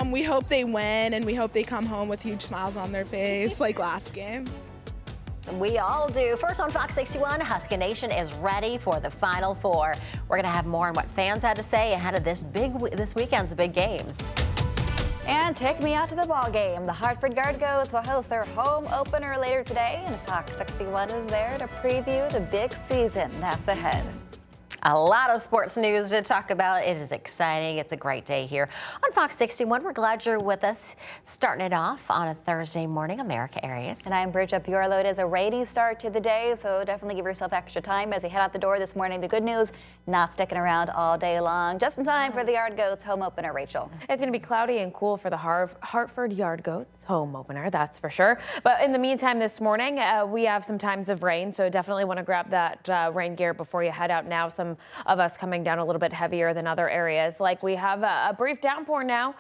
We hope they win, and we hope they come home with huge smiles on their face like last game. We all do. First on Fox 61, Husky Nation is ready for the Final Four. We're going to have more on what fans had to say ahead of this weekend's big games. And take me out to the ball game. The Hartford Yard Goats will host their home opener later today, and Fox 61 is there to preview the big season that's ahead. A lot of sports news to talk about. It is exciting. It's a great day here on Fox 61. We're glad you're with us. Starting it off on a Thursday morning, America Arias. And I'm Bridge. Up your load is a rainy start to the day, so definitely give yourself extra time as you head out the door this morning. The good news, not sticking around all day long. Just in time for the Yard Goats home opener, Rachel. It's going to be cloudy and cool for the Hartford Yard Goats home opener, that's for sure. But in the meantime, this morning, we have some times of rain, so definitely want to grab that rain gear before you head out now. Some of us coming down a little bit heavier than other areas. Like we have a brief downpour now,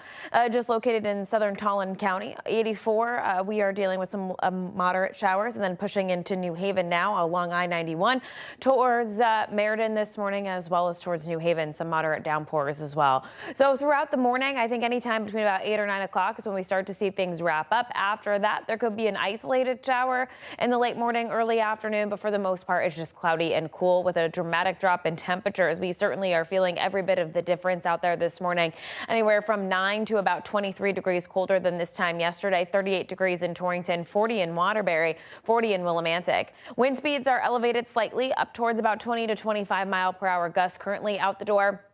just located in southern Tolland County. 84, we are dealing with some moderate showers, and then pushing into New Haven now along I-91 towards Meriden this morning, as well as towards New Haven, some moderate downpours as well. So throughout the morning, I think anytime between about 8 or 9 o'clock is when we start to see things wrap up. After that, there could be an isolated shower in the late morning, early afternoon, but for the most part, it's just cloudy and cool with a dramatic drop in temperature. We certainly are feeling every bit of the difference out there this morning. Anywhere from 9 to about 23 degrees colder than this time yesterday. 38 degrees in Torrington, 40 in Waterbury, 40 in Willimantic. Wind speeds are elevated slightly up towards about 20 to 25 mile per hour gusts currently out the door.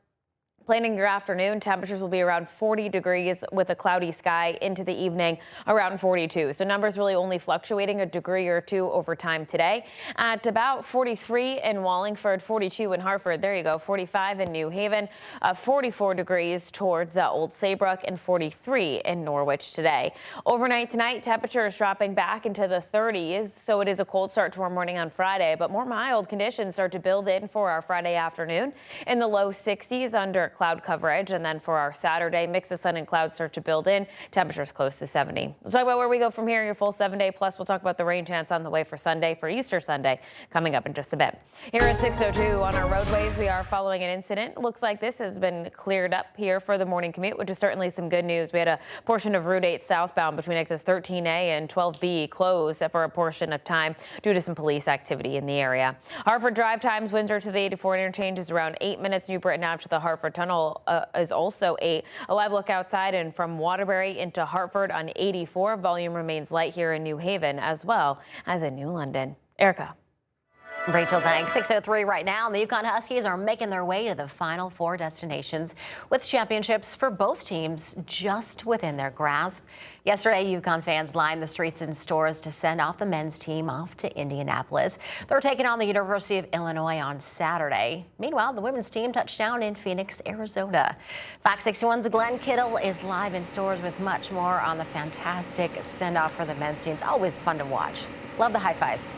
Planning your afternoon, temperatures will be around 40 degrees with a cloudy sky into the evening around 42. So numbers really only fluctuating a degree or two over time today. At about 43 in Wallingford, 42 in Hartford. There you go. 45 in New Haven, 44 degrees towards Old Saybrook, and 43 in Norwich today. Overnight tonight, temperatures dropping back into the 30s. So it is a cold start to our morning on Friday, but more mild conditions start to build in for our Friday afternoon in the low 60s under cloud coverage. And then for our Saturday, mix of sun and clouds start to build in. Temperatures close to 70. We'll talk about where we go from here, your full 7-day. Plus, we'll talk about the rain chance on the way for Sunday, for Easter Sunday, coming up in just a bit. Here at 6:02 on our roadways, we are following an incident. Looks like this has been cleared up here for the morning commute, which is certainly some good news. We had a portion of Route 8 southbound between exits 13A and 12B closed for a portion of time due to some police activity in the area. Hartford drive times, Windsor to the 84 interchange is around 8 minutes. New Britain out to the Hartford Tunnel is also a live look outside, and from Waterbury into Hartford on 84. Volume remains light here in New Haven as well as in New London. Erica. Rachel, thanks. 6:03 right now. The UConn Huskies are making their way to the Final Four destinations with championships for both teams just within their grasp. Yesterday, UConn fans lined the streets and stores to send off the men's team off to Indianapolis. They're taking on the University of Illinois on Saturday. Meanwhile, the women's team touched down in Phoenix, Arizona. Fox 61's Glenn Kittle is live in stores with much more on the fantastic send-off for the men's team. It's always fun to watch. Love the high fives.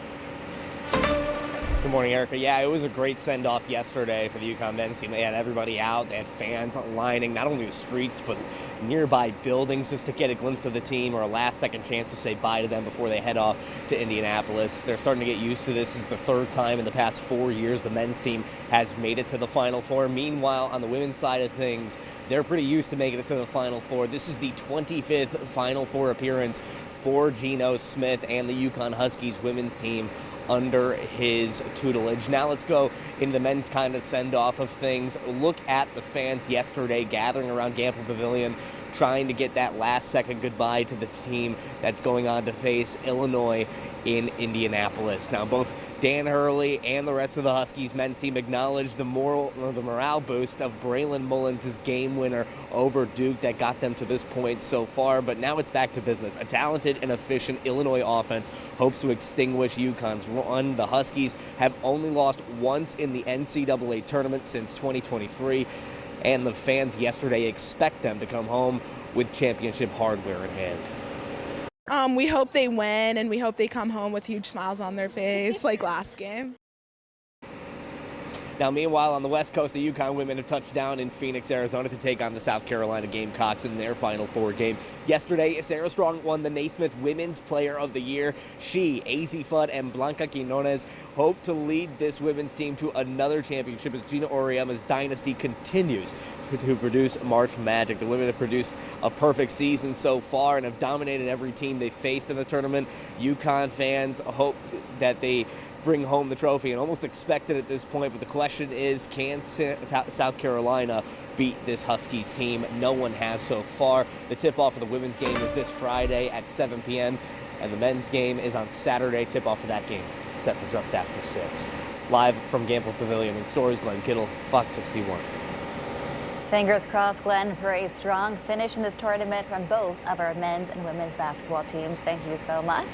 Good morning, Erica. Yeah, it was a great send-off yesterday for the UConn men's team. They had everybody out. They had fans lining not only the streets, but nearby buildings just to get a glimpse of the team or a last-second chance to say bye to them before they head off to Indianapolis. They're starting to get used to this. This is the third time in the past 4 years the men's team has made it to the Final Four. Meanwhile, on the women's side of things, they're pretty used to making it to the Final Four. This is the 25th Final Four appearance for Geno Smith and the UConn Huskies women's team under his tutelage. Now let's go into the men's kind of send-off of things. Look at the fans yesterday gathering around Gamble Pavilion, trying to get that last-second goodbye to the team that's going on to face Illinois in Indianapolis. Now, both Dan Hurley and the rest of the Huskies men's team acknowledged the morale boost of Braylon Mullins' game winner over Duke that got them to this point so far, but now it's back to business. A talented and efficient Illinois offense hopes to extinguish UConn's run. The Huskies have only lost once in the NCAA tournament since 2023, and the fans yesterday expect them to come home with championship hardware in hand. We hope they win, and we hope they come home with huge smiles on their face like last game. Now, meanwhile, on the West Coast, the UConn women have touched down in Phoenix, Arizona to take on the South Carolina Gamecocks in their Final Four game. Yesterday, Sarah Strong won the Naismith Women's Player of the Year. She, Azzi Fudd, and Blanca Quinones hope to lead this women's team to another championship as Gina Auriemma's dynasty continues to produce March magic. The women have produced a perfect season so far and have dominated every team they faced in the tournament. UConn fans hope that they bring home the trophy and almost expect it at this point, but the question is, can South Carolina beat this Huskies team? No one has so far. The tip-off for the women's game is this Friday at 7 p.m., and the men's game is on Saturday. Tip-off for that game set for just after 6. Live from Gamble Pavilion in Stores, Glenn Kittle, Fox 61. Fingers crossed, Glenn, for a strong finish in this tournament from both of our men's and women's basketball teams. Thank you so much.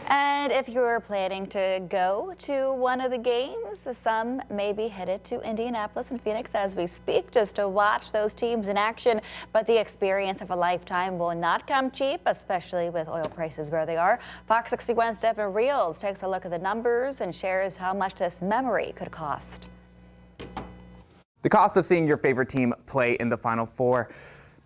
And if you're planning to go to one of the games, some may be headed to Indianapolis and Phoenix as we speak just to watch those teams in action. But the experience of a lifetime will not come cheap, especially with oil prices where they are. Fox 61's Devin Reels takes a look at the numbers and shares how much this memory could cost. The cost of seeing your favorite team play in the Final Four,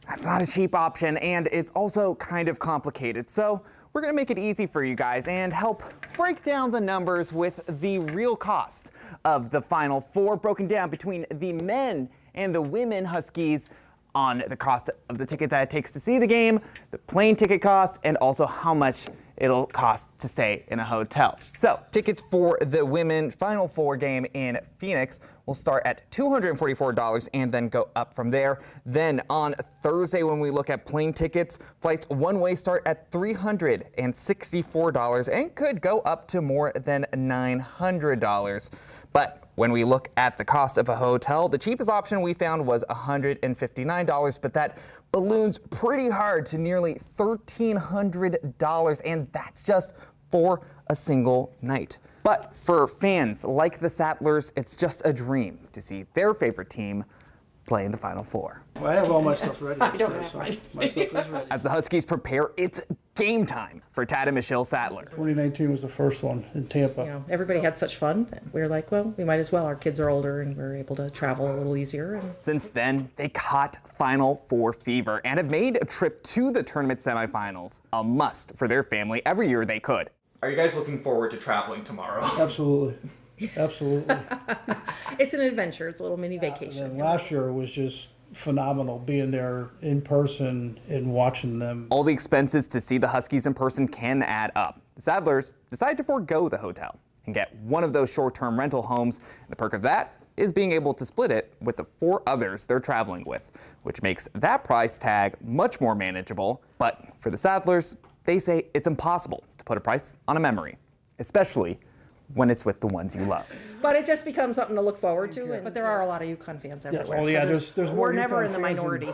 that's not a cheap option, and it's also kind of complicated. So we're going to make it easy for you guys and help break down the numbers with the real cost of the Final Four, broken down between the men and the women Huskies on the cost of the ticket that it takes to see the game, the plane ticket cost, and also how much it'll cost to stay in a hotel. So tickets for the women Final Four game in Phoenix will start at $244 and then go up from there. Then on Thursday, when we look at plane tickets, flights one-way start at $364 and could go up to more than $900. But when we look at the cost of a hotel, the cheapest option we found was $159, but that balloons pretty hard to nearly $1,300, and that's just for a single night. But for fans like the Sattlers, it's just a dream to see their favorite team play in the Final Four. Well, I have all my stuff ready. My stuff is ready. As the Huskies prepare, it's game time for Tad and Michelle Sattler. 2019 was the first one in Tampa. You know, everybody had such fun that we were like, well, we might as well. Our kids are older and we're able to travel a little easier. And since then, they caught Final Four fever and have made a trip to the tournament semifinals a must for their family every year they could. Are you guys looking forward to traveling tomorrow? Absolutely. Absolutely. It's an adventure. It's a little mini vacation. And last year was just phenomenal being there in person and watching them. All the expenses to see the Huskies in person can add up. The Sattlers decided to forego the hotel and get one of those short-term rental homes. And the perk of that is being able to split it with the 4 others they're traveling with, which makes that price tag much more manageable. But for the Sattlers, they say it's impossible to put a price on a memory, especially when it's with the ones you love. But it just becomes something to look forward to. But there are a lot of UConn fans everywhere. Oh, yeah, there's more. We're never UConn in the fans minority.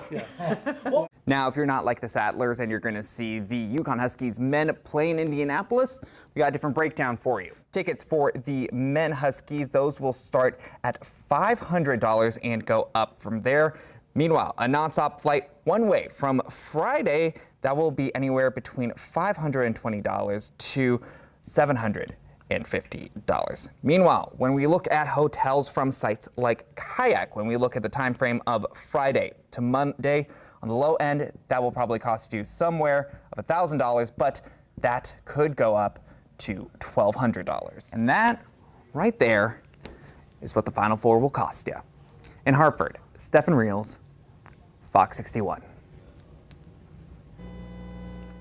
Now, if you're not like the Sattlers and you're going to see the UConn Huskies men play in Indianapolis, we got a different breakdown for you. Tickets for the men Huskies, those will start at $500 and go up from there. Meanwhile, a nonstop flight one way from Friday, that will be anywhere between $520 to $750. Meanwhile, when we look at hotels from sites like Kayak, when we look at the time frame of Friday to Monday, on the low end, that will probably cost you somewhere of $1,000, but that could go up to $1,200. And that right there is what the Final Four will cost you. In Hartford, Stephen Reels, Fox 61.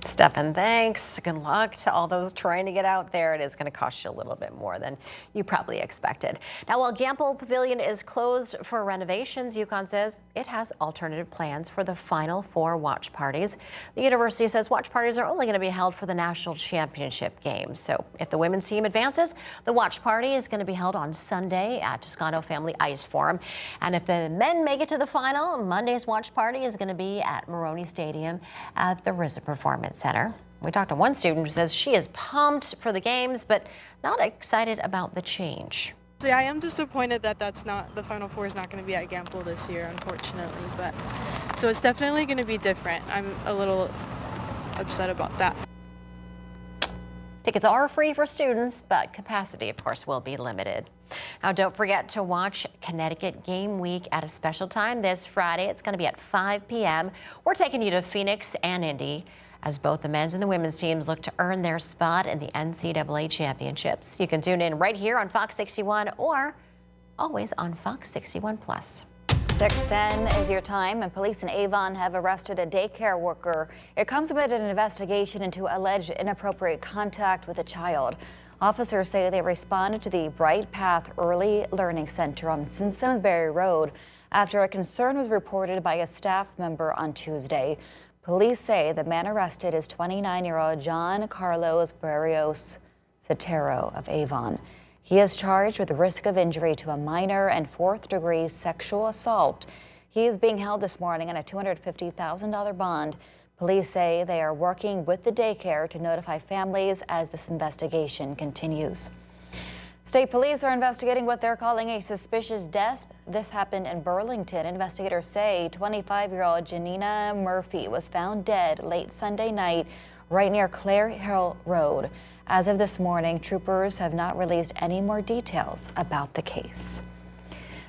Stefan, thanks. Good luck to all those trying to get out there. It is going to cost you a little bit more than you probably expected. Now, while Gamble Pavilion is closed for renovations, UConn says it has alternative plans for the Final Four watch parties. The university says watch parties are only going to be held for the national championship games. So if the women's team advances, the watch party is going to be held on Sunday at Toscano Family Ice Forum. And if the men make it to the final, Monday's watch party is going to be at Maroney Stadium at the RZA Performance Center. We talked to one student who says she is pumped for the games, but not excited about the change. So yeah, I am disappointed that the Final Four is not going to be at Gamble this year, unfortunately. But so it's definitely going to be different. I'm a little upset about that. Tickets are free for students, but capacity, of course, will be limited. Now, don't forget to watch Connecticut Game Week at a special time this Friday. It's going to be at 5 p.m. We're taking you to Phoenix and Indy as both the men's and the women's teams look to earn their spot in the NCAA championships. You can tune in right here on Fox 61 or always on Fox 61 Plus. 6:10 is your time, and police in Avon have arrested a daycare worker. It comes amid an investigation into alleged inappropriate contact with a child. Officers say they responded to the Bright Path Early Learning Center on Simsbury Road after a concern was reported by a staff member on Tuesday. Police say the man arrested is 29-year-old John Carlos Barrios Sotero of Avon. He is charged with the risk of injury to a minor and fourth-degree sexual assault. He is being held this morning on a $250,000 bond. Police say they are working with the daycare to notify families as this investigation continues. State police are investigating what they're calling a suspicious death. This happened in Burlington. Investigators say 25-year-old Janina Murphy was found dead late Sunday night right near Clare Hill Road. As of this morning, troopers have not released any more details about the case.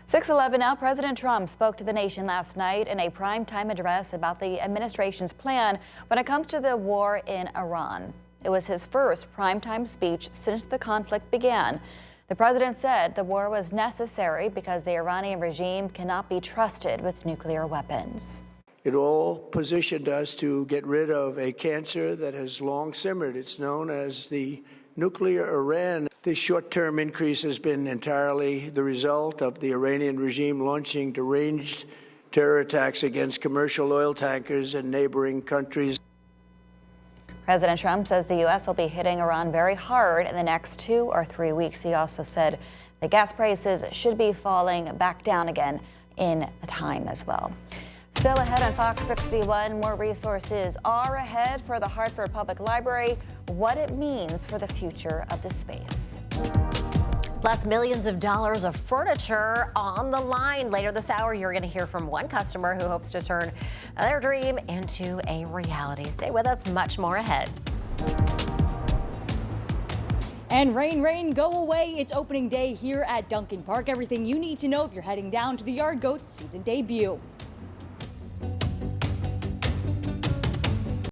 6:11 now. President Trump spoke to the nation last night in a primetime address about the administration's plan when it comes to the war in Iran. It was his first primetime speech since the conflict began. The president said the war was necessary because the Iranian regime cannot be trusted with nuclear weapons. It all positioned us to get rid of a cancer that has long simmered. It's known as the nuclear Iran. This short-term increase has been entirely the result of the Iranian regime launching deranged terror attacks against commercial oil tankers and neighboring countries. President Trump says the U.S. will be hitting Iran very hard in the next 2 or 3 weeks. He also said the gas prices should be falling back down again in time as well. Still ahead on Fox 61, more resources are ahead for the Hartford Public Library, what it means for the future of the space. Plus, millions of dollars of furniture on the line. Later this hour, you're going to hear from one customer who hopes to turn their dream into a reality. Stay with us, much more ahead. And rain, go away. It's opening day here at Duncan Park. Everything you need to know if you're heading down to the Yard Goats season debut.